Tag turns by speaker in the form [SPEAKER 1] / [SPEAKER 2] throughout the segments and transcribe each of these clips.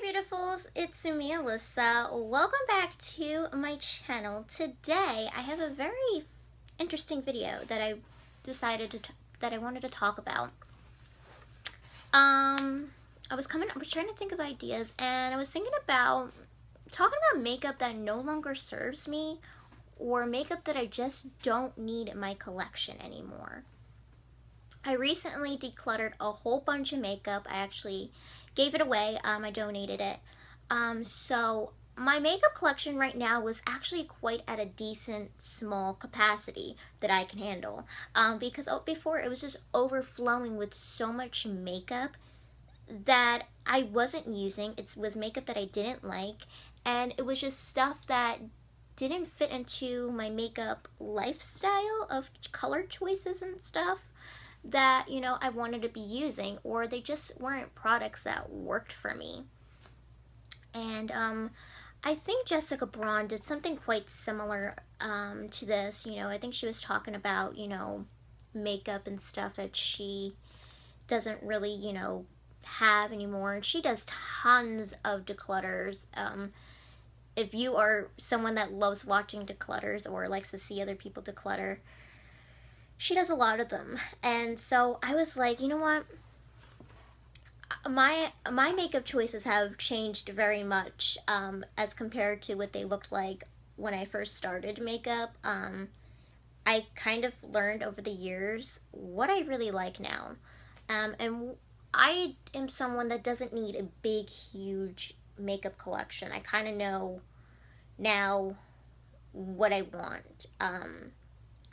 [SPEAKER 1] my beautifuls, it's me, Alyssa. Welcome back to my channel. Today I have a very interesting video that I decided that I wanted to talk about. I was trying to think of ideas, and I was thinking about talking about makeup that no longer serves me, or makeup that I just don't need in my collection anymore. I recently decluttered a whole bunch of makeup. I actually gave it away. I donated it. So my makeup collection right now was actually quite at a decent small capacity that I can handle. Because before it was just overflowing with so much makeup that I wasn't using. It was makeup that I didn't like, and it was just stuff that didn't fit into my makeup lifestyle of color choices and stuff that, I wanted to be using, or they just weren't products that worked for me. And I think Jessica Braun did something quite similar to this. I think she was talking about, makeup and stuff that she doesn't really, have anymore. And she does tons of declutters. If you are someone that loves watching declutters or likes to see other people declutter, she does a lot of them. And so I was like, you know what? My makeup choices have changed very much as compared to what they looked like when I first started makeup. I kind of learned over the years what I really like now. And I am someone that doesn't need a big, huge makeup collection. I kind of know now what I want.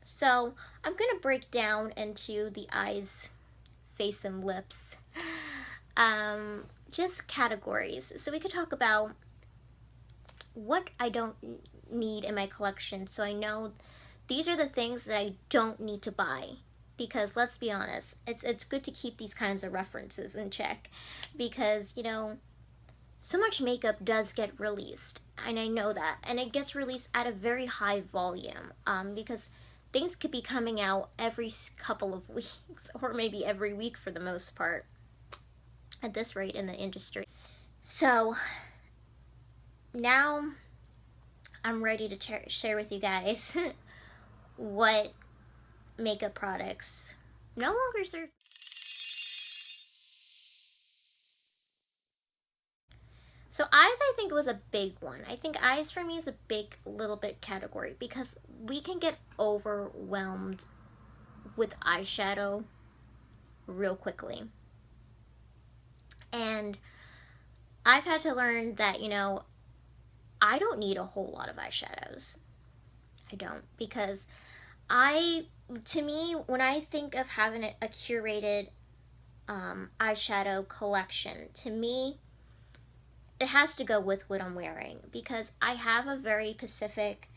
[SPEAKER 1] So I'm going to break down into the eyes, face, and lips. Just categories. So we could talk about what I don't need in my collection. So I know these are the things that I don't need to buy. Because let's be honest, it's good to keep these kinds of references in check. Because, so much makeup does get released. And I know that. And it gets released at a very high volume. Because things could be coming out every couple of weeks, or maybe every week for the most part, at this rate in the industry. So now I'm ready to share with you guys what makeup products no longer serve. So eyes, I think, was a big one. I think eyes for me is a big little bit category because we can get overwhelmed with eyeshadow real quickly. And I've had to learn that, I don't need a whole lot of eyeshadows. I don't, because to me, when I think of having a curated eyeshadow collection, to me, it has to go with what I'm wearing, because I have a very specific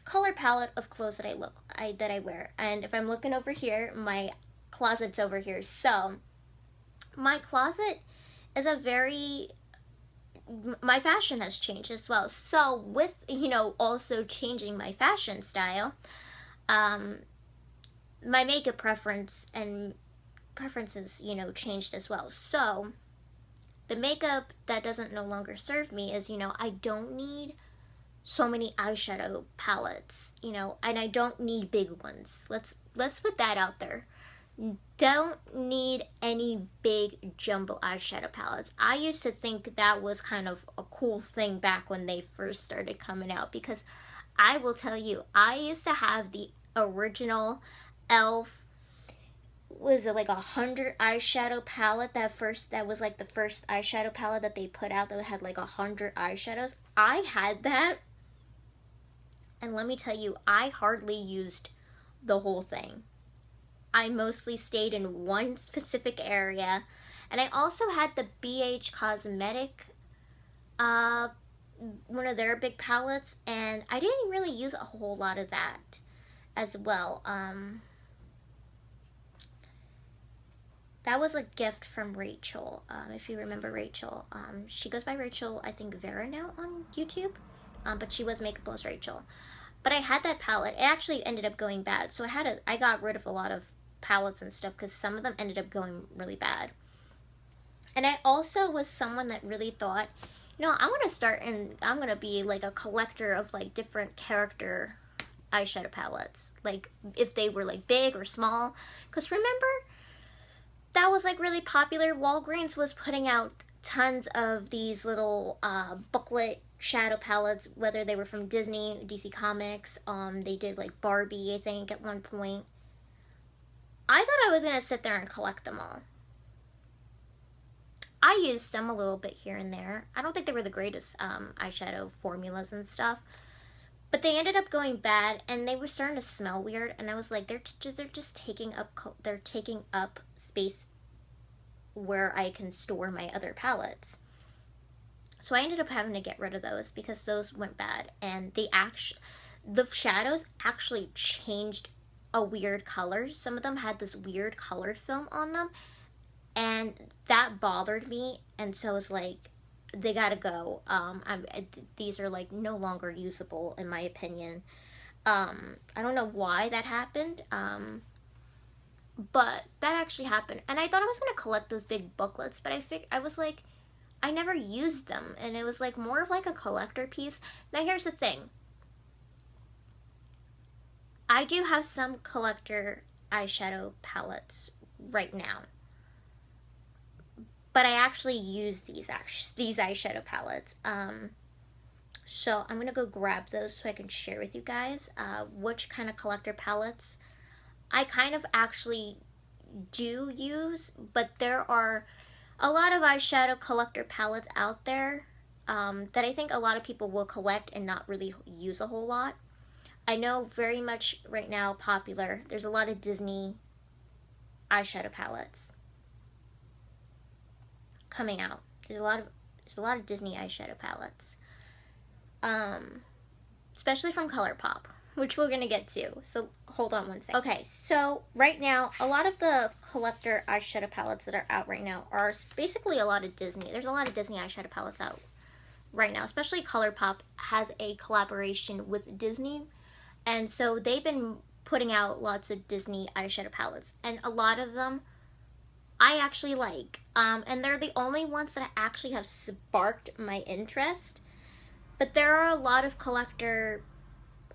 [SPEAKER 1] color palette of clothes that I wear. And if I'm looking over here, my closet's over here. So my closet is my fashion has changed as well. So with, also changing my fashion style, my makeup preferences, changed as well. So the makeup that doesn't no longer serve me is, I don't need so many eyeshadow palettes, and I don't need big ones. Let's put that out there. Don't need any big jumbo eyeshadow palettes. I used to think that was kind of a cool thing back when they first started coming out, because I will tell you, I used to have the original e.l.f. was it like 100 eyeshadow palette that was like the first eyeshadow palette that they put out that had like 100 eyeshadows. I had that, and let me tell you, I hardly used the whole thing. I mostly stayed in one specific area. And I also had the BH Cosmetic, one of their big palettes, and I didn't really use a whole lot of that as well. That was a gift from Rachel, if you remember Rachel. She goes by Rachel, I think, Vera now on YouTube, but she was Makeup as Rachel. But I had that palette. It actually ended up going bad, so I got rid of a lot of palettes and stuff because some of them ended up going really bad. And I also was someone that really thought, you know, I'm gonna start and I'm gonna be like a collector of like different character eyeshadow palettes, like if they were like big or small. Because remember, that was like really popular. Walgreens was putting out tons of these little booklet shadow palettes, whether they were from Disney, DC Comics. They did like Barbie, I think, at one point. I thought I was gonna sit there and collect them all. I used them a little bit here and there. I don't think they were the greatest eyeshadow formulas and stuff, but they ended up going bad, and they were starting to smell weird. And I was like, they're just taking up space where I can store my other palettes. So I ended up having to get rid of those because those went bad, and the shadows actually changed a weird color. Some of them had this weird colored film on them, and that bothered me. And so it's like, they gotta go. These are like no longer usable in my opinion. I don't know why that happened, but that actually happened. And I thought I was gonna collect those big booklets, but I was like, I never used them, and it was like more of like a collector piece. Now here's the thing. I do have some collector eyeshadow palettes right now, but I actually use these eyeshadow palettes. So I'm gonna go grab those so I can share with you guys which kind of collector palettes I kind of actually do use. But there are a lot of eyeshadow collector palettes out there that I think a lot of people will collect and not really use a whole lot. I know very much right now popular, there's a lot of Disney eyeshadow palettes coming out. There's a lot of Disney eyeshadow palettes. Especially from ColourPop, which we're gonna get to. So hold on one second. Okay, so right now, a lot of the collector eyeshadow palettes that are out right now are basically a lot of Disney. There's a lot of Disney eyeshadow palettes out right now, especially ColourPop has a collaboration with Disney, and so they've been putting out lots of Disney eyeshadow palettes, and a lot of them I actually like, and they're the only ones that actually have sparked my interest. But there are a lot of collector,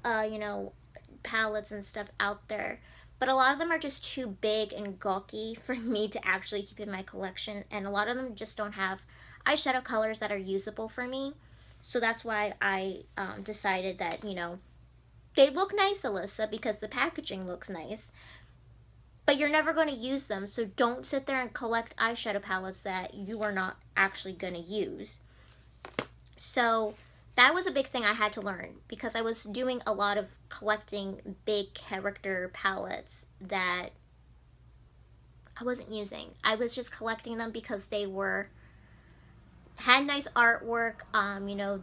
[SPEAKER 1] palettes and stuff out there, but a lot of them are just too big and gawky for me to actually keep in my collection, and a lot of them just don't have eyeshadow colors that are usable for me. So that's why I decided that, they look nice, Alyssa, because the packaging looks nice, but you're never going to use them, so don't sit there and collect eyeshadow palettes that you are not actually going to use. So that was a big thing I had to learn, because I was doing a lot of collecting big character palettes that I wasn't using. I was just collecting them because they had nice artwork.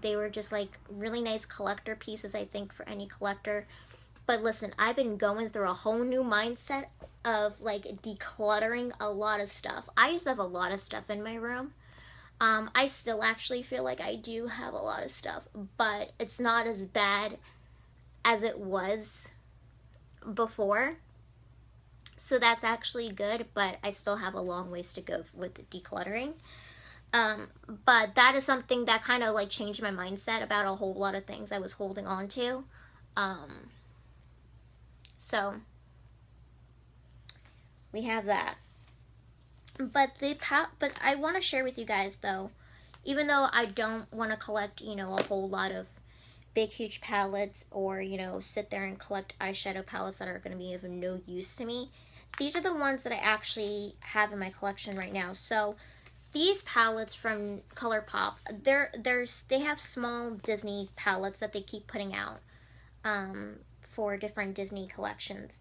[SPEAKER 1] They were just like really nice collector pieces, I think, for any collector. But listen, I've been going through a whole new mindset of like decluttering a lot of stuff. I used to have a lot of stuff in my room. I still actually feel like I do have a lot of stuff, but it's not as bad as it was before. So that's actually good, but I still have a long ways to go with decluttering. But that is something that kind of like changed my mindset about a whole lot of things I was holding on to. So we have that. But I want to share with you guys, though, even though I don't want to collect, a whole lot of big, huge palettes, or, sit there and collect eyeshadow palettes that are going to be of no use to me, these are the ones that I actually have in my collection right now. So these palettes from ColourPop, they have small Disney palettes that they keep putting out for different Disney collections.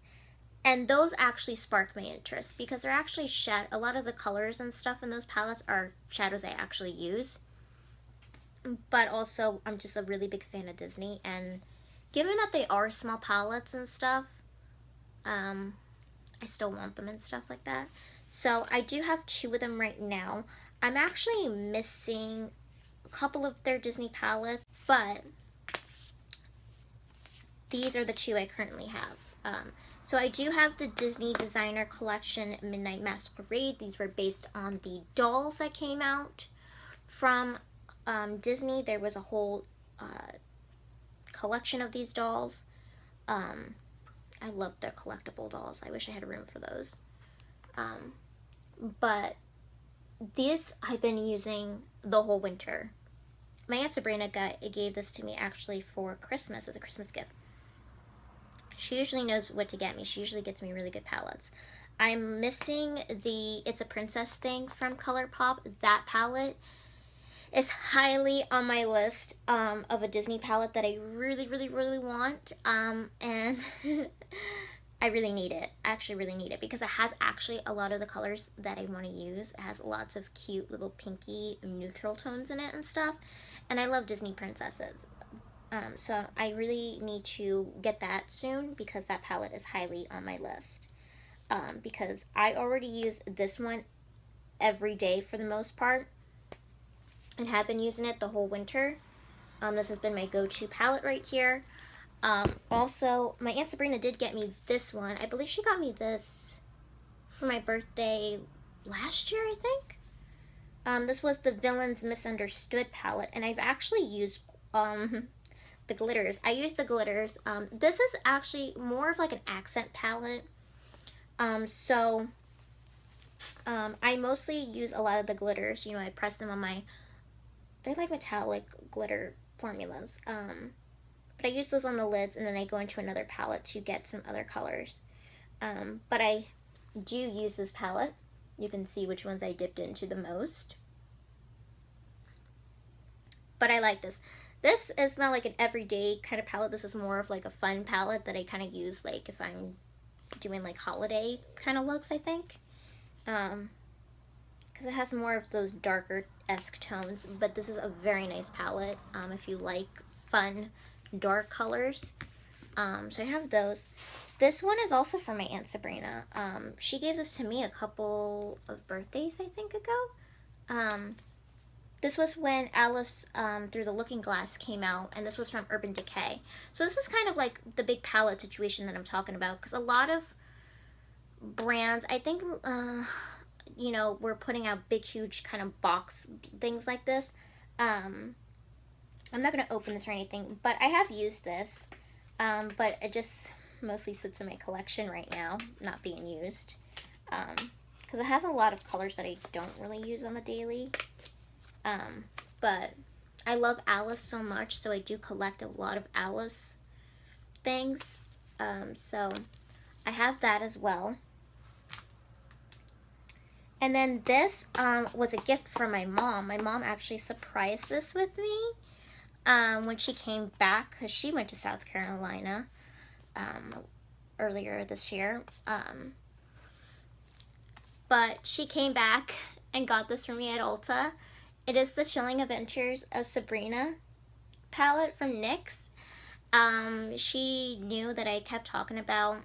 [SPEAKER 1] And those actually spark my interest, because they're actually a lot of the colors and stuff in those palettes are shadows I actually use. But also, I'm just a really big fan of Disney, and given that they are small palettes and stuff, I still want them and stuff like that. So I do have 2 of them right now. I'm actually missing a couple of their Disney palettes, but these are the 2 I currently have. So I do have the Disney Designer Collection Midnight Masquerade. These were based on the dolls that came out from Disney. There was a whole collection of these dolls. I love their collectible dolls. I wish I had room for those. But this I've been using the whole winter. My Aunt Sabrina gave this to me actually for Christmas as a Christmas gift. She usually knows what to get me. She usually gets me really good palettes. I'm missing the It's a Princess thing from ColourPop. That palette is highly on my list of a Disney palette that I really, really, really want. And I really need it. I actually really need it because it has actually a lot of the colors that I want to use. It has lots of cute little pinky neutral tones in it and stuff. And I love Disney princesses. So I really need to get that soon because that palette is highly on my list. Because I already use this one every day for the most part and have been using it the whole winter. This has been my go-to palette right here. Also, my Aunt Sabrina did get me this one. I believe she got me this for my birthday last year, I think. This was the Villains Misunderstood palette, and I've actually used the glitters. I use the glitters. This is actually more of like an accent palette. So I mostly use a lot of the glitters. You know, I press them on my, they're like metallic glitter formulas. But I use those on the lids and then I go into another palette to get some other colors. But I do use this palette. You can see which ones I dipped into the most. But I like this. This is not like an everyday kind of palette. This is more of like a fun palette that I kind of use like if I'm doing like holiday kind of looks, I think. Because it has more of those darker-esque tones. But this is a very nice palette if you like fun, dark colors. So I have those. This one is also from my Aunt Sabrina. She gave this to me a couple of birthdays, I think, ago. This was when Alice Through the Looking Glass came out, and this was from Urban Decay. So this is kind of like the big palette situation that I'm talking about, because a lot of brands, I think, you know, we're putting out big, huge kind of box things like this. I'm not going to open this or anything, but I have used this, but it just mostly sits in my collection right now, not being used, because it has a lot of colors that I don't really use on the daily. But I love Alice so much, so I do collect a lot of Alice things. So I have that as well. And then this was a gift from my mom. My mom actually surprised this with me when she came back, because she went to South Carolina earlier this year. But she came back and got this for me at Ulta. It is the Chilling Adventures of Sabrina palette from NYX. She knew that I kept talking about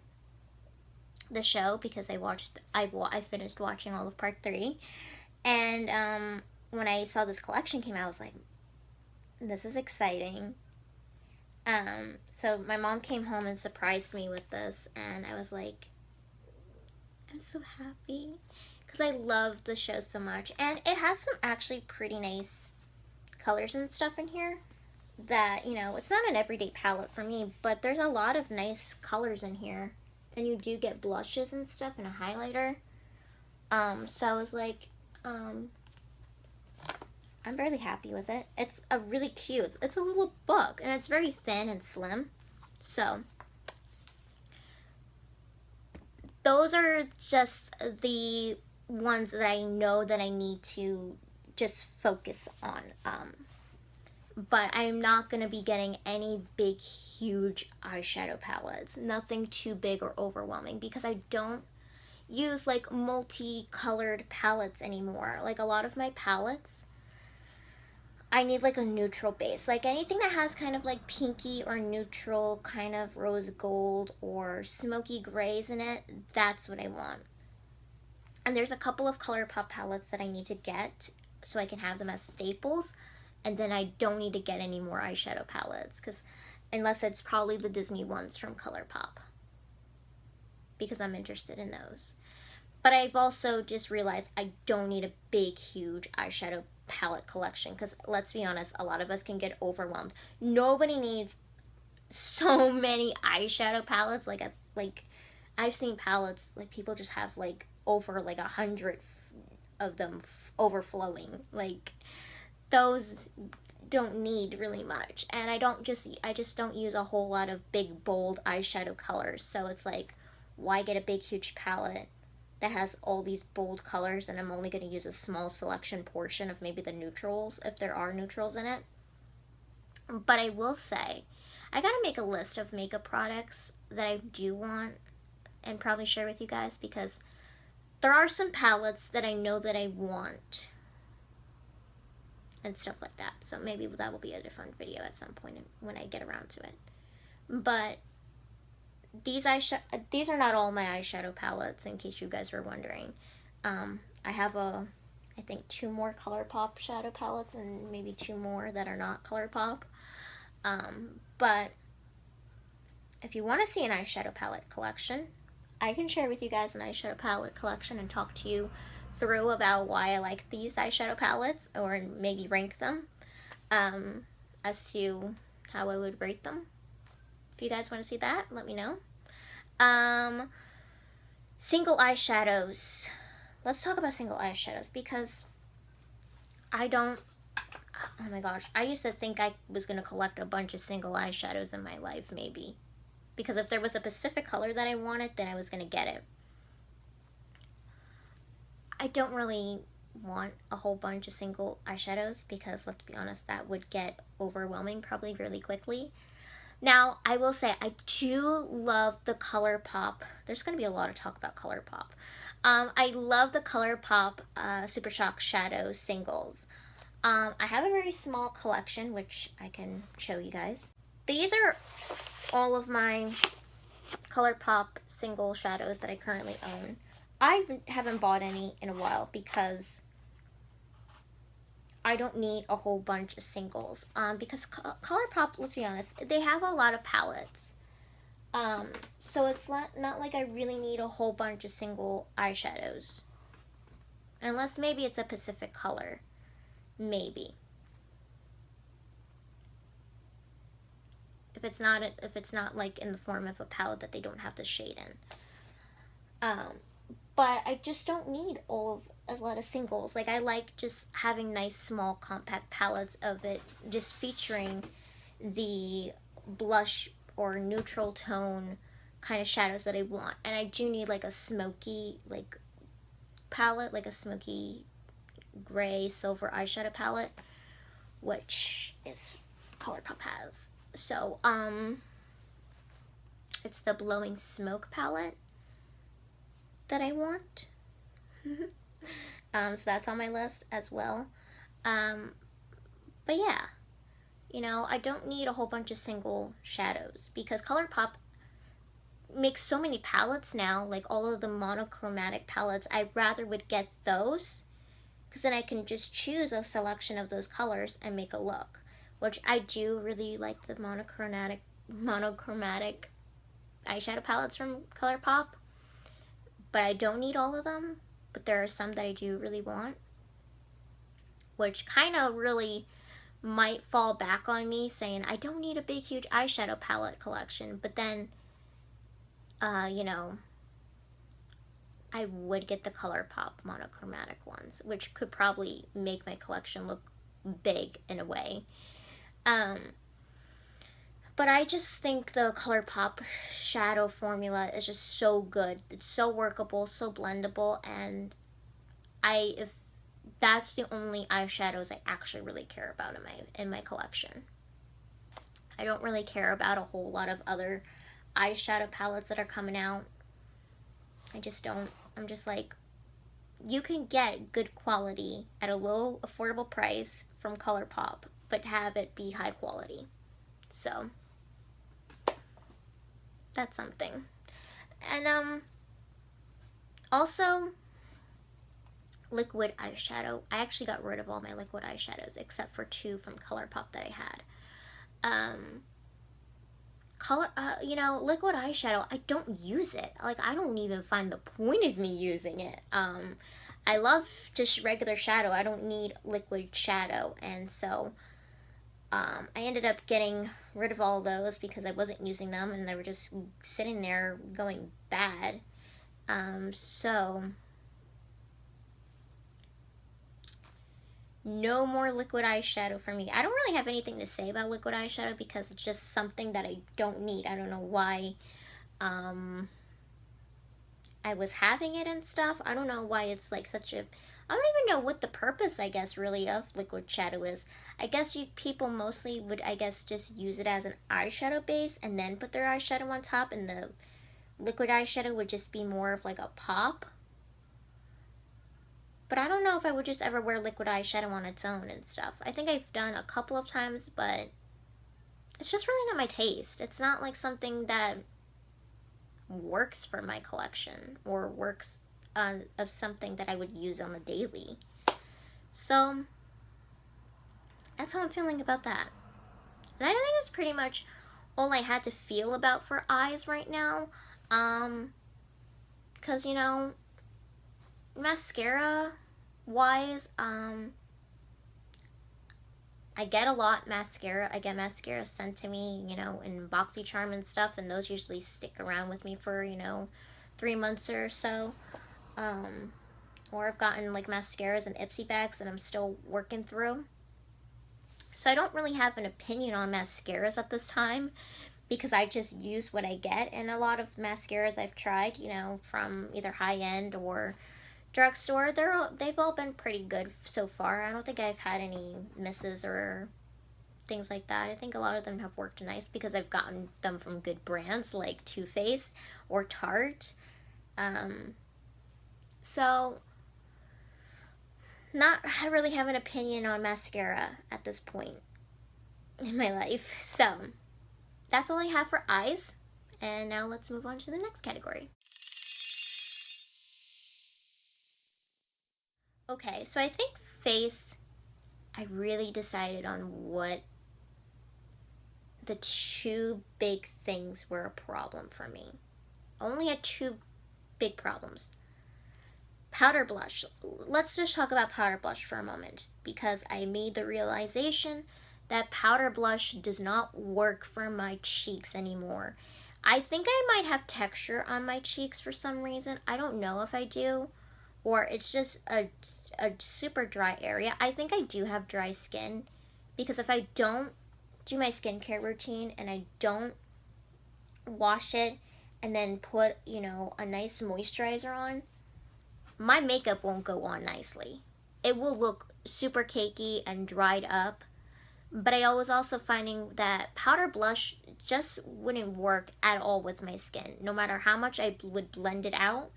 [SPEAKER 1] the show because I finished watching all of part 3. And when I saw this collection came out, I was like, this is exciting. So my mom came home and surprised me with this, and I was like, I'm so happy. Because I love the show so much. And it has some actually pretty nice colors and stuff in here that, you know, it's not an everyday palette for me, but there's a lot of nice colors in here. And you do get blushes and stuff and a highlighter. So I was like, I'm really happy with it. It's a really cute, it's a little book, and it's very thin and slim. So those are just the ones that I know that I need to just focus on. But I'm not going to be getting any big, huge eyeshadow palettes. Nothing too big or overwhelming, because I don't use like multicolored palettes anymore. Like a lot of my palettes, I need like a neutral base. Like anything that has kind of like pinky or neutral kind of rose gold or smoky grays in it, that's what I want. And there's a couple of ColourPop palettes that I need to get so I can have them as staples. And then I don't need to get any more eyeshadow palettes, because unless it's probably the Disney ones from ColourPop. because I'm interested in those. But I've also just realized I don't need a big, huge eyeshadow palette collection, because let's be honest, a lot of us can get overwhelmed. Nobody needs so many eyeshadow palettes. Like I've seen palettes, like people just have like over like 100 of them overflowing. Like those don't need really much, and I just don't use a whole lot of big bold eyeshadow colors. So it's like, why get a big huge palette that has all these bold colors, and I'm only going to use a small selection portion of maybe the neutrals, if there are neutrals in it. But I will say, I gotta make a list of makeup products that I do want and probably share with you guys, because there are some palettes that I know that I want and stuff like that. So maybe that will be a different video at some point when I get around to it. But these are not all my eyeshadow palettes, in case you guys were wondering. I have I think 2 more ColourPop shadow palettes, and maybe 2 more that are not ColourPop. But if you want to see an eyeshadow palette collection, I can share with you guys an eyeshadow palette collection and talk to you through about why I like these eyeshadow palettes, or maybe rank them, as to how I would rate them. If you guys want to see that, let me know. Single eyeshadows. Let's talk about single eyeshadows, because oh my gosh, I used to think I was going to collect a bunch of single eyeshadows in my life, maybe. Because if there was a specific color that I wanted, then I was going to get it. I don't really want a whole bunch of single eyeshadows, because let's be honest, that would get overwhelming probably really quickly. Now, I will say, I do love the ColourPop. There's going to be a lot of talk about ColourPop. I love the ColourPop Super Shock Shadow singles. I have a very small collection, which I can show you guys. These are all of my ColourPop single shadows that I currently own. I haven't bought any in a while, because I don't need a whole bunch of singles. Because ColourPop, let's be honest, they have a lot of palettes. So it's not like I really need a whole bunch of single eyeshadows. Unless maybe it's a Pacific color. Maybe. If it's not like in the form of a palette that they don't have the shade in. But I just don't need a lot of singles. Like, I like just having nice small compact palettes of it, just featuring the blush or neutral tone kind of shadows that I want. And I do need like a smoky like palette, like a smoky gray silver eyeshadow palette, which is ColourPop has. So it's the Blowing Smoke palette that I want. So that's on my list as well. But yeah, you know, I don't need a whole bunch of single shadows, because ColourPop makes so many palettes now, like all of the monochromatic palettes. I rather would get those, because then I can just choose a selection of those colors and make a look, which I do really like the monochromatic eyeshadow palettes from ColourPop. But I don't need all of them, but there are some that I do really want, which kind of really might fall back on me saying I don't need a big huge eyeshadow palette collection, but then you know, I would get the ColourPop monochromatic ones, which could probably make my collection look big in a way. But I just think the ColourPop shadow formula is just so good. It's so workable, so blendable, and if that's the only eyeshadows I actually really care about in my collection. I don't really care about a whole lot of other eyeshadow palettes that are coming out. I just don't. I'm just like, you can get good quality at a low, affordable price from ColourPop, but have it be high quality. So that's something. And also liquid eyeshadow. I actually got rid of all my liquid eyeshadows except for 2 from ColourPop that I had. you know, liquid eyeshadow, I don't use it. Like, I don't even find the point of me using it. I love just regular shadow. I don't need liquid shadow. And so, I ended up getting rid of all those because I wasn't using them and they were just sitting there going bad. So no more liquid eyeshadow for me. I don't really have anything to say about liquid eyeshadow because it's just something that I don't need. I don't know why I was having it and stuff. I don't know why it's like such a... I don't even know what the purpose, I guess, really of liquid shadow is. I guess people mostly would, I guess, just use it as an eyeshadow base and then put their eyeshadow on top, and the liquid eyeshadow would just be more of like a pop. But I don't know if I would just ever wear liquid eyeshadow on its own and stuff. I think I've done a couple of times, but it's just really not my taste. It's not like something that works for my collection or works of something that I would use on the daily. So that's how I'm feeling about that. And I think that's pretty much all I had to feel about for eyes right now. Cause you know, mascara wise, I get a lot mascara. I get mascara sent to me, you know, in BoxyCharm and stuff, and those usually stick around with me for, you know, 3 months or so. Or I've gotten like mascaras and Ipsy bags that I'm still working through. So I don't really have an opinion on mascaras at this time because I just use what I get. And a lot of mascaras I've tried, you know, from either high-end or drugstore, they've all been pretty good so far. I don't think I've had any misses or things like that. I think a lot of them have worked nice because I've gotten them from good brands like Too Faced or Tarte. So not really have an opinion on mascara at this point in my life. So that's all I have for eyes. And now let's move on to the next category. Okay, so I think face, I really decided on what the two big things were a problem for me. I only had two big problems. Powder blush. Let's just talk about powder blush for a moment because I made the realization that powder blush does not work for my cheeks anymore. I think I might have texture on my cheeks for some reason. I don't know if I do, or it's just a super dry area. I think I do have dry skin because if I don't do my skincare routine and I don't wash it and then put, you know, a nice moisturizer on, my makeup won't go on nicely. It will look super cakey and dried up. But I was also finding that powder blush just wouldn't work at all with my skin, no matter how much I would blend it out.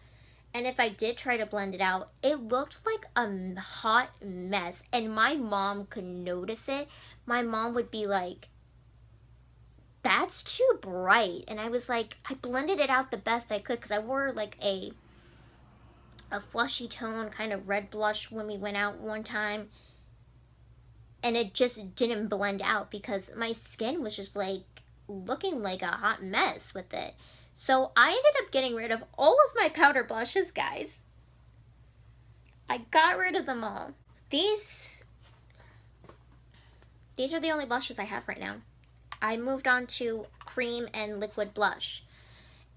[SPEAKER 1] And if I did try to blend it out, it looked like a hot mess. And my mom could notice it. My mom would be like, that's too bright. And I was like, I blended it out the best I could because I wore like a flushy tone kind of red blush when we went out one time. And it just didn't blend out because my skin was just like looking like a hot mess with it. So I ended up getting rid of all of my powder blushes, guys. I got rid of them all. These are the only blushes I have right now. I moved on to cream and liquid blush.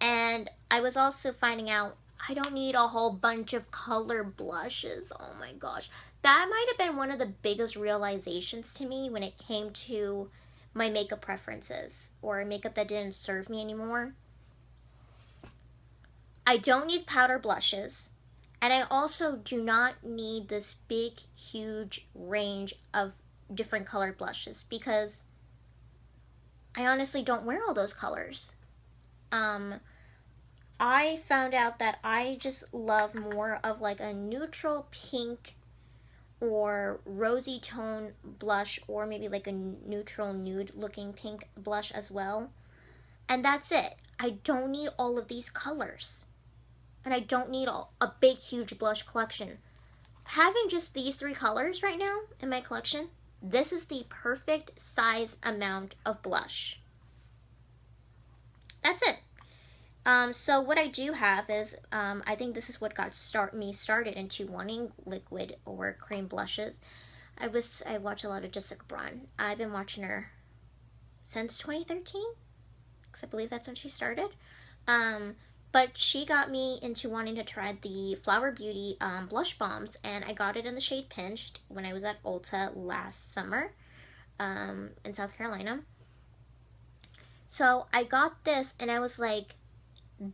[SPEAKER 1] And I was also finding out I don't need a whole bunch of color blushes. Oh my gosh. That might have been one of the biggest realizations to me when it came to my makeup preferences or makeup that didn't serve me anymore. I don't need powder blushes, and I also do not need this big, huge range of different colored blushes because I honestly don't wear all those colors. I found out that I just love more of like a neutral pink or rosy tone blush, or maybe like a neutral nude looking pink blush as well. And that's it. I don't need all of these colors. And I don't need a big, huge blush collection. Having just these 3 colors right now in my collection, this is the perfect size amount of blush. that's it. So what I do have is, I think this is what got me started into wanting liquid or cream blushes. I watch a lot of Jessica Braun. I've been watching her since 2013, because I believe that's when she started. But she got me into wanting to try the Flower Beauty blush bombs, and I got it in the shade Pinched when I was at Ulta last summer in South Carolina. So I got this, and I was like,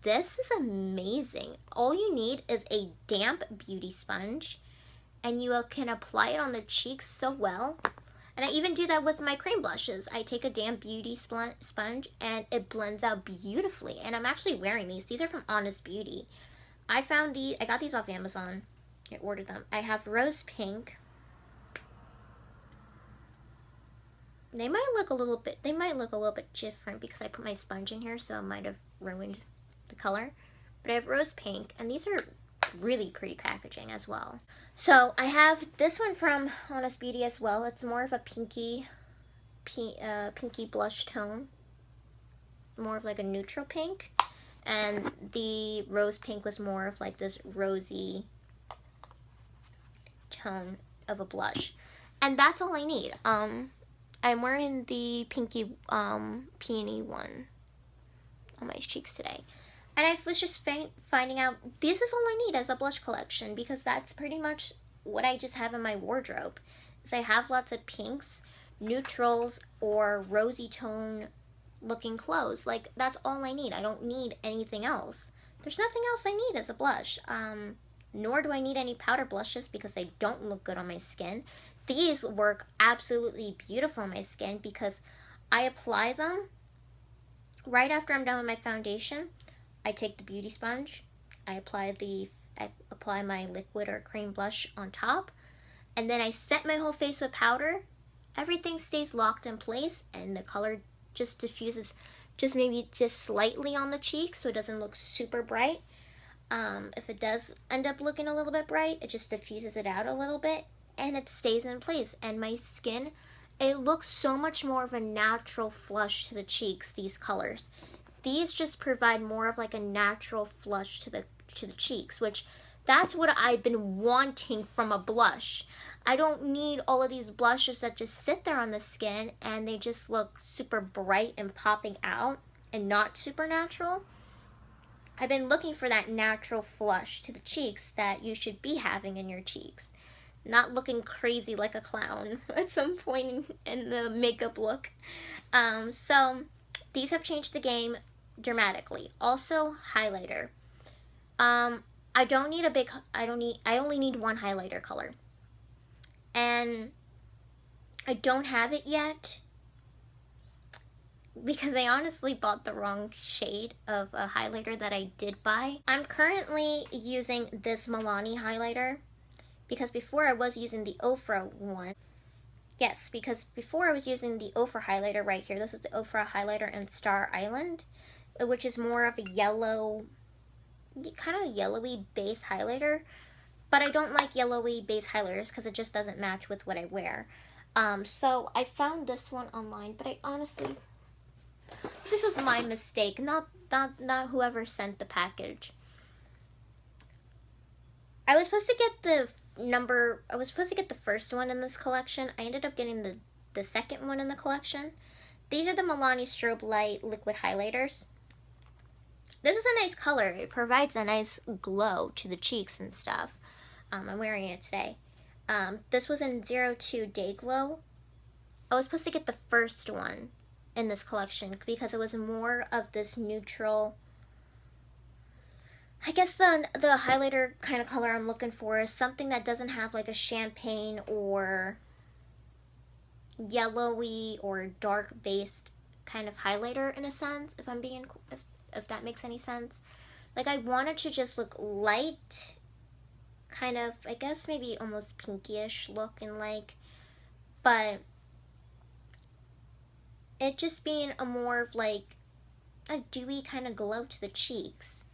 [SPEAKER 1] this is amazing. All you need is a damp beauty sponge, and you can apply it on the cheeks so well. And I even do that with my cream blushes. I take a damp beauty sponge and it blends out beautifully. And I'm actually wearing these. These are from Honest Beauty. I got these off Amazon. I ordered them. I have rose pink. They might look a little bit different because I put my sponge in here, so it might have ruined the color. But I have rose pink, and these are really pretty packaging as well. So I have this one from Honest Beauty as well. It's more of a pinky blush tone, more of like a neutral pink, and the rose pink was more of like this rosy tone of a blush, and that's all I need. I'm wearing the pinky peony one on my cheeks today. And I was just finding out this is all I need as a blush collection, because that's pretty much what I just have in my wardrobe. Is I have lots of pinks, neutrals, or rosy tone looking clothes. Like, that's all I need. I don't need anything else. There's nothing else I need as a blush. Nor do I need any powder blushes because they don't look good on my skin. These work absolutely beautiful on my skin because I apply them right after I'm done with my foundation. I take the beauty sponge, I apply my liquid or cream blush on top, and then I set my whole face with powder. Everything stays locked in place, and the color just diffuses maybe slightly on the cheeks, so it doesn't look super bright. If it does end up looking a little bit bright, it just diffuses it out a little bit, and it stays in place. And my skin, it looks so much more of a natural flush to the cheeks, these colors. These just provide more of like a natural flush to the cheeks, which that's what I've been wanting from a blush. I don't need all of these blushes that just sit there on the skin and they just look super bright and popping out and not super natural. I've been looking for that natural flush to the cheeks that you should be having in your cheeks. Not looking crazy like a clown at some point in the makeup look. So these have changed the game dramatically. Also, highlighter. I only need one highlighter color. And I don't have it yet because I honestly bought the wrong shade of a highlighter that I did buy. I'm currently using this Milani highlighter because before I was using the Ofra one. Yes, because before I was using the Ofra highlighter right here. This is the Ofra highlighter in Star Island, which is more of a yellow, kind of yellowy base highlighter. But I don't like yellowy base highlighters because it just doesn't match with what I wear. So I found this one online, but I honestly, this was my mistake, not whoever sent the package. I was supposed to get the first one in this collection. I ended up getting the second one in the collection. These are the Milani Strobe Light Liquid Highlighters. This is a nice color. It provides a nice glow to the cheeks and stuff. I'm wearing it today. This was in 02 Day Glow. I was supposed to get the first one in this collection because it was more of this neutral. I guess the highlighter kind of color I'm looking for is something that doesn't have like a champagne or yellowy or dark based kind of highlighter in a sense, if that makes any sense. Like, I wanted to just look light, kind of, I guess maybe almost pinkyish looking like, but it just being a more of like a dewy kind of glow to the cheeks,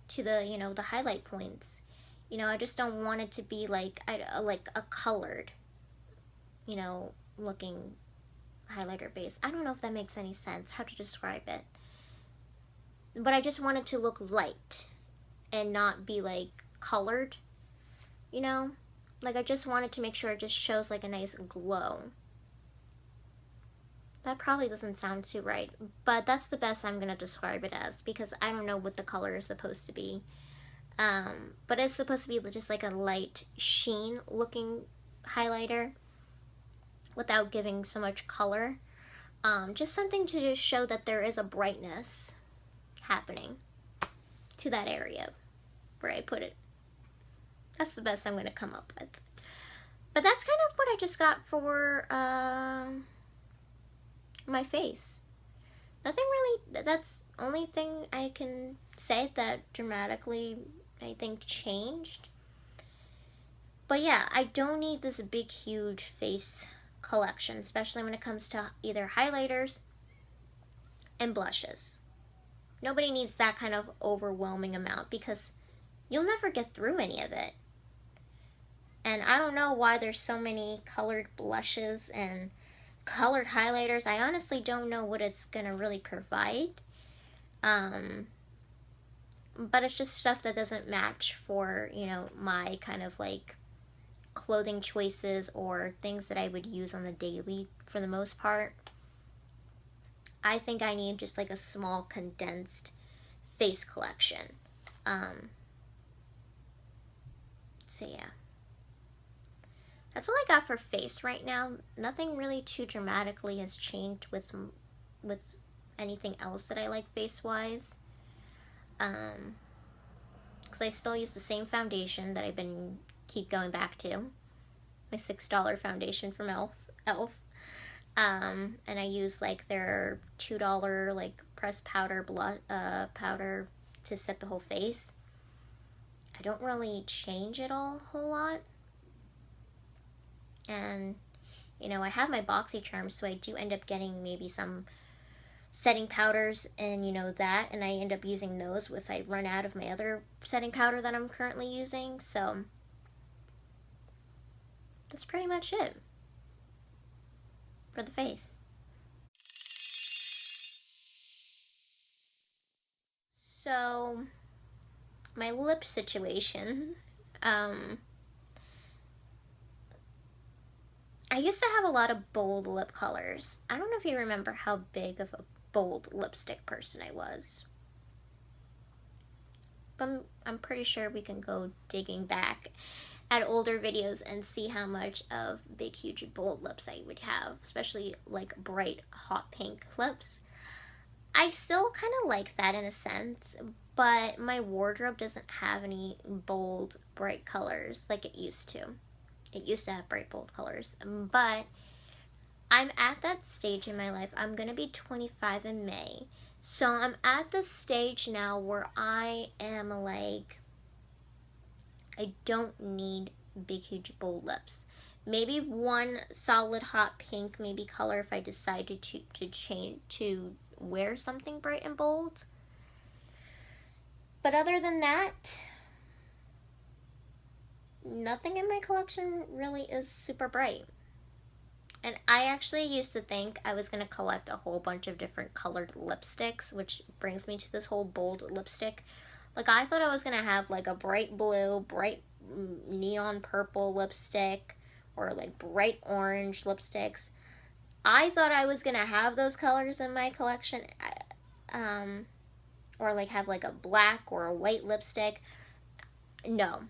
[SPEAKER 1] to the, the highlight points. I just don't want it to be like a colored, looking highlighter base. I don't know if that makes any sense, how to describe it. but I just want it to look light and not be like colored, you know? Like I just wanted to make sure it just shows like a nice glow. That probably doesn't sound too right, but that's the best I'm gonna describe it as, because I don't know what the color is supposed to be. But it's supposed to be just like a light sheen looking highlighter without giving so much color. Just something to just show that there is a brightness happening to that area where I put it. That's the best I'm going to come up with. But that's kind of what I just got for my face. Nothing really, that's the only thing I can say that dramatically I think changed. But yeah, I don't need this big huge face collection, especially when it comes to either highlighters and blushes. Nobody needs that kind of overwhelming amount because you'll never get through any of it. And I don't know why there's so many colored blushes and colored highlighters. I honestly don't know what it's gonna really provide. But it's just stuff that doesn't match for, you know, my kind of like clothing choices or things that I would use on the daily for the most part. I think I need just like a small condensed face collection. So yeah. That's all I got for face right now. Nothing really too dramatically has changed with anything else that I like face-wise. Because I still use the same foundation that I've been keep going back to. My $6 foundation from Elf. And I use like their $2 like pressed powder powder to set the whole face. I don't really change it all a whole lot. And, you know, I have my BoxyCharm, so I do end up getting maybe some setting powders and, you know, that. And I end up using those if I run out of my other setting powder that I'm currently using. So, that's pretty much it for the face. So, my lip situation. I used to have a lot of bold lip colors. I don't know if you remember how big of a bold lipstick person I was. But I'm pretty sure we can go digging back at older videos and see how much of big, huge, bold lips I would have, especially like bright, hot pink lips. I still kind of like that in a sense, but my wardrobe doesn't have any bold, bright colors like it used to. It used to have bright, bold colors, but I'm at that stage in my life. I'm going to be 25 in May. So I'm at the stage now where I am like, I don't need big, huge, bold lips. Maybe one solid hot pink maybe color if I decide to change to wear something bright and bold. But other than that, nothing in my collection really is super bright. And I actually used to think I was going to collect a whole bunch of different colored lipsticks, which brings me to this whole bold lipstick. Like, I thought I was going to have like a bright blue, bright neon purple lipstick, or like bright orange lipsticks. I thought I was going to have those colors in my collection, or like have like a black or a white lipstick. No.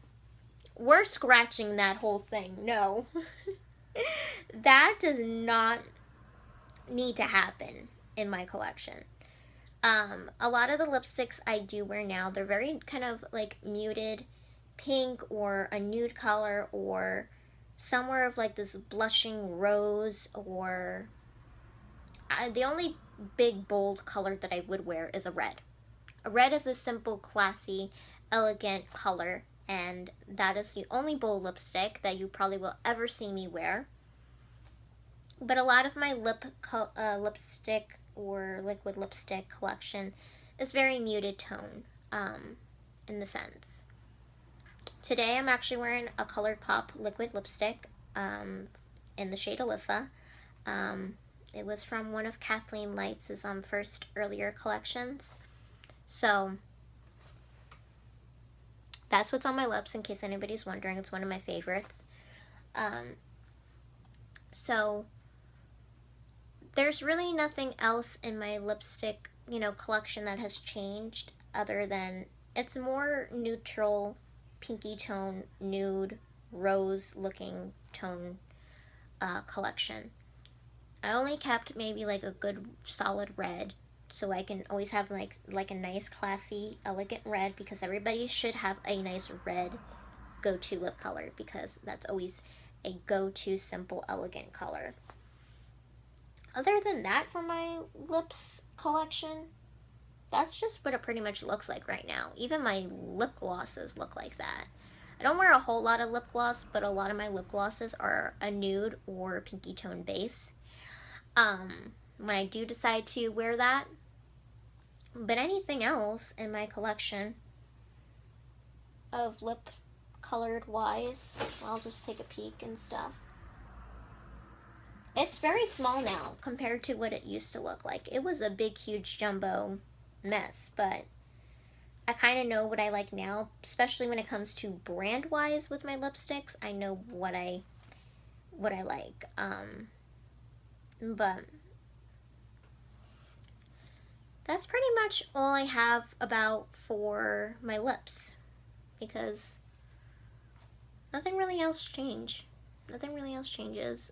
[SPEAKER 1] We're scratching that whole thing. No. That does not need to happen in my collection. A lot of the lipsticks I do wear now, they're very kind of like muted pink or a nude color or somewhere of like this blushing rose, or the only big bold color that I would wear is a red. A red is a simple, classy, elegant color, and that is the only bold lipstick that you probably will ever see me wear. But a lot of my lipstick or liquid lipstick collection is very muted tone, in the sense. Today I'm actually wearing a ColourPop liquid lipstick in the shade Alyssa. It was from one of Kathleen Light's first earlier collections. So that's what's on my lips, in case anybody's wondering. It's one of my favorites. So there's really nothing else in my lipstick, collection that has changed, other than it's more neutral, pinky tone, nude, rose looking tone collection. I only kept maybe like a good solid red, so I can always have like a nice classy elegant red, because everybody should have a nice red go-to lip color, because that's always a go-to simple elegant color. Other than that, for my lips collection, that's just what it pretty much looks like right now. Even my lip glosses look like that. I don't wear a whole lot of lip gloss, but a lot of my lip glosses are a nude or pinky tone base. When I do decide to wear that. But anything else in my collection of lip colored wise, I'll just take a peek and stuff. It's very small now compared to what it used to look like. It was a big, huge jumbo mess, but I kind of know what I like now, especially when it comes to brand wise with my lipsticks. I know what I like. But that's pretty much all I have about for my lips, because nothing really else changed. Nothing really else changes.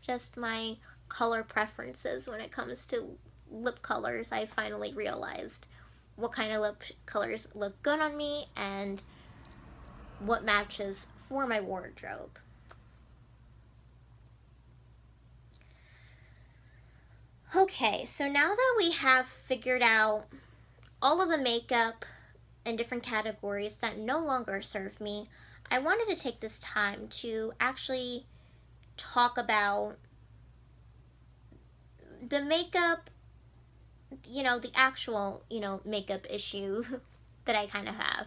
[SPEAKER 1] Just my color preferences when it comes to lip colors. I finally realized what kind of lip colors look good on me and what matches for my wardrobe. Okay, so now that we have figured out all of the makeup in different categories that no longer serve me, I wanted to take this time to actually talk about the makeup, the actual, makeup issue that I kind of have.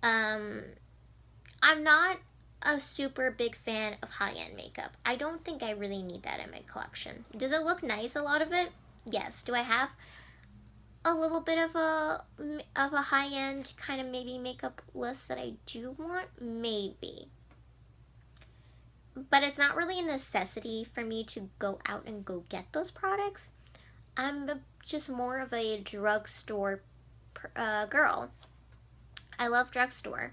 [SPEAKER 1] I'm not a super big fan of high-end makeup. I don't think I really need that in my collection. Does it look nice, a lot of it? Yes. Do I have a little bit of a high-end kind of maybe makeup list that I do want? Maybe. But it's not really a necessity for me to go out and go get those products. I'm just more of a drugstore girl. I love drugstore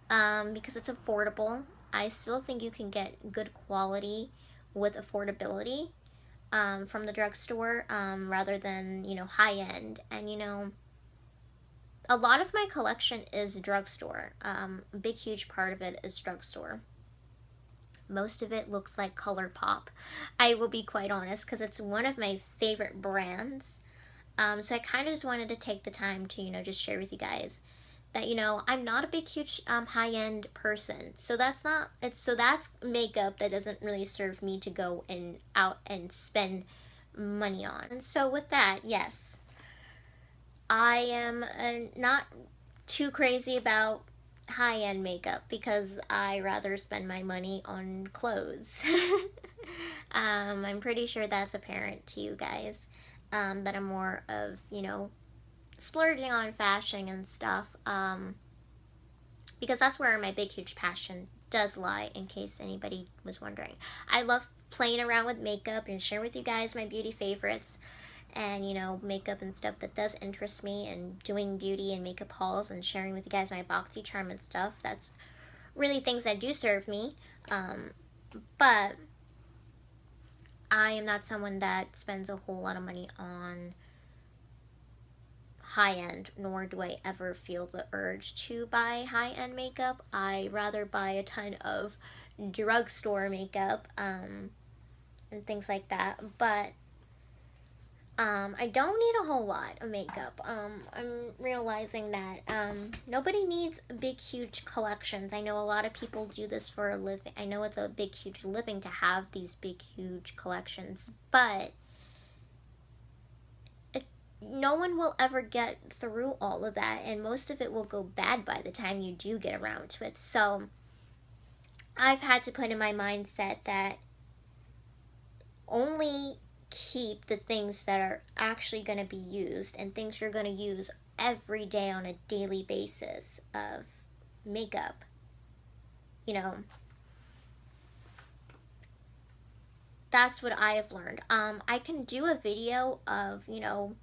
[SPEAKER 1] because it's affordable. I still think you can get good quality with affordability from the drugstore rather than, high-end. And, a lot of my collection is drugstore. A big, huge part of it is drugstore. Most of it looks like ColourPop. I will be quite honest, because it's one of my favorite brands. So I kind of just wanted to take the time to, just share with you guys that, I'm not a big, huge high-end person. So that's makeup that doesn't really serve me to go out and spend money on. And so with that, yes, I am not too crazy about high-end makeup, because I rather spend my money on clothes. I'm pretty sure that's apparent to you guys, that I'm more of, splurging on fashion and stuff, because that's where my big huge passion does lie, in case anybody was wondering. I love playing around with makeup and sharing with you guys my beauty favorites, and makeup and stuff that does interest me, and doing beauty and makeup hauls and sharing with you guys my BoxyCharm and stuff. That's really things that do serve me, but I am not someone that spends a whole lot of money on high-end, nor do I ever feel the urge to buy high-end makeup. I rather buy a ton of drugstore makeup and things like that, but I don't need a whole lot of makeup. I'm realizing that nobody needs big, huge collections. I know a lot of people do this for a living. I know it's a big, huge living to have these big, huge collections, but no one will ever get through all of that, and most of it will go bad by the time you do get around to it. So I've had to put in my mindset that only keep the things that are actually going to be used and things you're going to use every day on a daily basis of makeup. You know, that's what I have learned. I can do a video of, you know,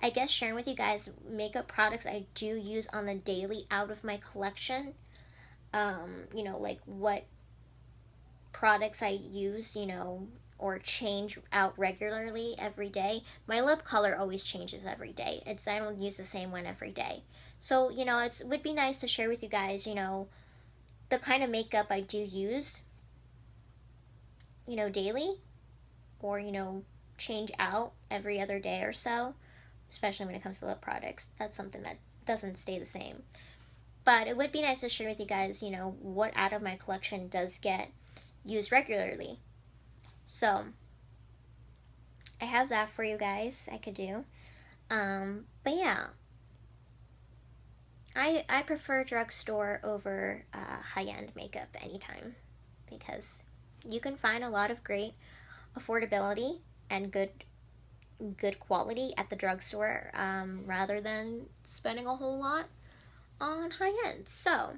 [SPEAKER 1] I guess sharing with you guys makeup products I do use on the daily out of my collection. You know, like what products I use, you know, or change out regularly every day. My lip color always changes every day. I don't use the same one every day. So, you know, it would be nice to share with you guys, you know, the kind of makeup I do use, you know, daily, or, you know, change out every other day or so, especially when it comes to lip products. That's something that doesn't stay the same. But it would be nice to share with you guys, you know, what out of my collection does get used regularly. So, I have that for you guys I could do. But yeah, I prefer drugstore over high-end makeup anytime, because you can find a lot of great affordability and good quality at the drugstore, rather than spending a whole lot on high-end. So,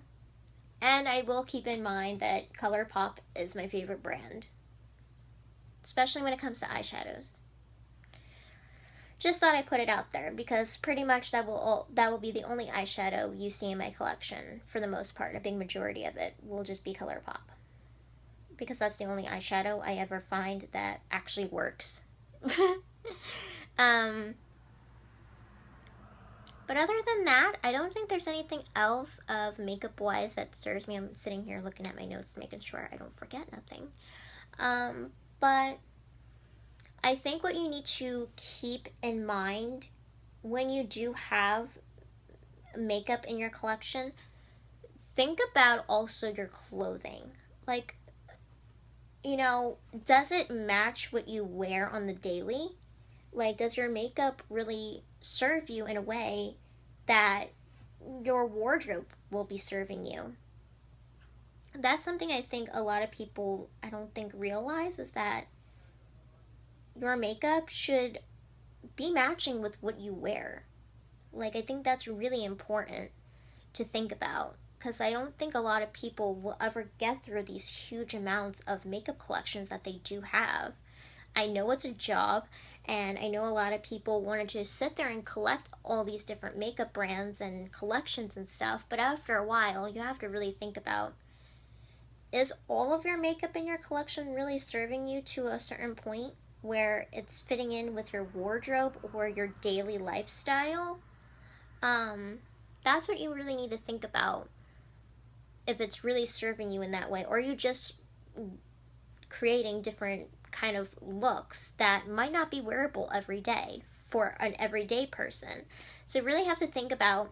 [SPEAKER 1] and I will keep in mind that ColourPop is my favorite brand, especially when it comes to eyeshadows. Just thought I'd put it out there, because pretty much that will be the only eyeshadow you see in my collection for the most part. A big majority of it will just be ColourPop, because that's the only eyeshadow I ever find that actually works. But other than that, I don't think there's anything else of makeup wise that serves me. I'm sitting here looking at my notes, making sure I don't forget nothing. But I think what you need to keep in mind when you do have makeup in your collection, think about also your clothing. Like, you know, does it match what you wear on the daily? Like, does your makeup really serve you in a way that your wardrobe will be serving you? That's something I think a lot of people, I don't think, realize, is that your makeup should be matching with what you wear. Like, I think that's really important to think about, because I don't think a lot of people will ever get through these huge amounts of makeup collections that they do have. I know it's a job, and I know a lot of people want to just sit there and collect all these different makeup brands and collections and stuff, but after a while, you have to really think about, is all of your makeup in your collection really serving you to a certain point where it's fitting in with your wardrobe or your daily lifestyle? That's what you really need to think about, if it's really serving you in that way, or you just creating different kind of looks that might not be wearable every day for an everyday person. So you really have to think about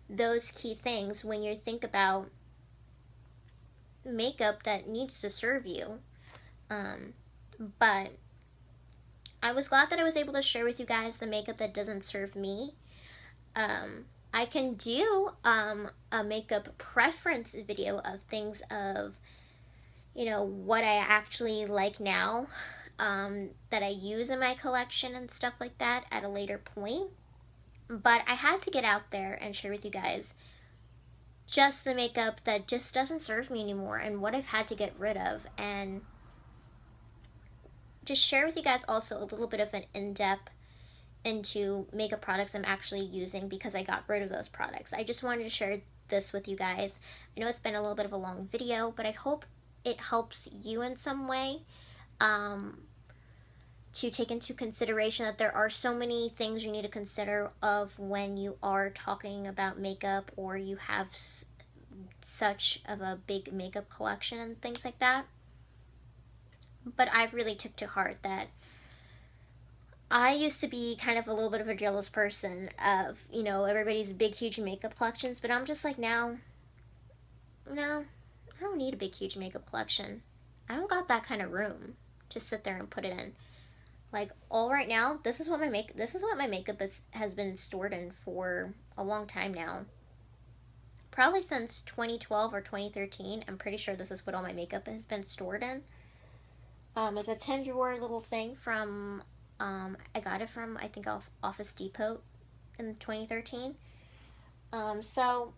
[SPEAKER 1] those key things when you think about makeup that needs to serve you. But I was glad that I was able to share with you guys the makeup that doesn't serve me. I can do a makeup preference video of things of, you know, what I actually like now, that I use in my collection and stuff like that at a later point. But I had to get out there and share with you guys just the makeup that just doesn't serve me anymore and what I've had to get rid of, and just share with you guys also a little bit of an in-depth into makeup products I'm actually using because I got rid of those products. I just wanted to share this with you guys. I know it's been a little bit of a long video, but I hope it helps you in some way, to take into consideration that there are so many things you need to consider of when you are talking about makeup, or you have such of a big makeup collection and things like that. But I've really took to heart that I used to be kind of a little bit of a jealous person of, you know, everybody's big, huge makeup collections, but I'm just like, now, no, I don't need a big, huge makeup collection. I don't got that kind of room to sit there and put it in. Like, all right now, this is what my makeup has been stored in for a long time now. Probably since 2012 or 2013. I'm pretty sure this is what all my makeup has been stored in. It's a 10 drawer little thing from I got it from, I think, Office Depot in 2013. So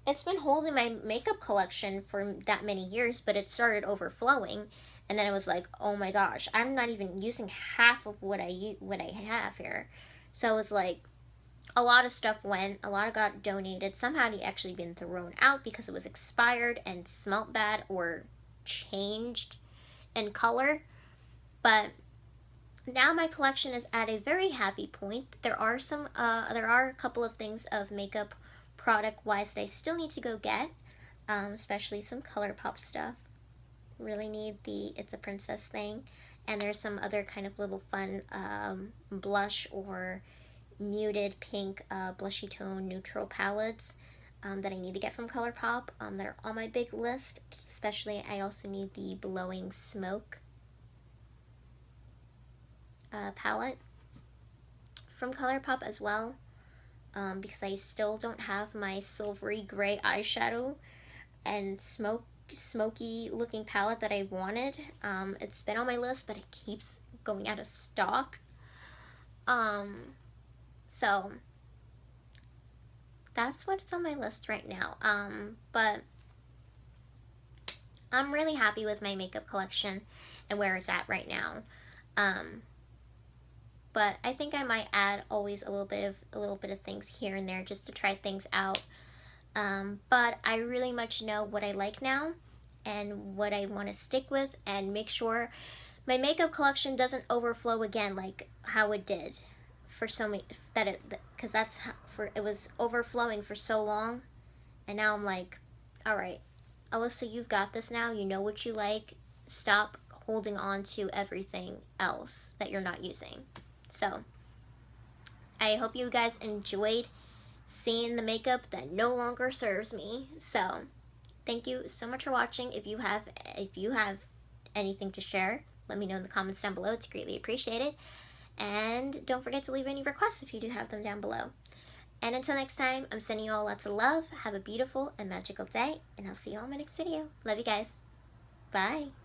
[SPEAKER 1] it's been holding my makeup collection for that many years, but it started overflowing, and then it was like, oh my gosh, I'm not even using half of what I have here. So it was like a lot of stuff went, a lot of got donated. Some had actually been thrown out because it was expired and smelt bad or changed in color. But now my collection is at a very happy point. There are a couple of things of makeup product wise that I still need to go get, especially some ColourPop stuff. Really need the It's a Princess thing, and there's some other kind of little fun blush or muted pink blushy tone neutral palettes that I need to get from ColourPop that are on my big list. Especially, I also need the Blowing Smoke palette from ColourPop as well, because I still don't have my silvery gray eyeshadow and smoky looking palette that I wanted. It's been on my list, but it keeps going out of stock. So that's what's on my list right now. But I'm really happy with my makeup collection and where it's at right now. But I think I might add always a little bit of things here and there just to try things out. But I really much know what I like now and what I want to stick with, and make sure my makeup collection doesn't overflow again like how it did for so many, because that's how, it was overflowing for so long, and now I'm like, all right, Alyssa, you've got this now. You know what you like. Stop holding on to everything else that you're not using. So I hope you guys enjoyed seeing the makeup that no longer serves me. So thank you so much for watching. If you have anything to share, let me know in the comments down below. It's greatly appreciated. And don't forget to leave any requests if you do have them down below. And until next time, I'm sending you all lots of love. Have a beautiful and magical day, and I'll see you all in my next video. Love you guys. Bye.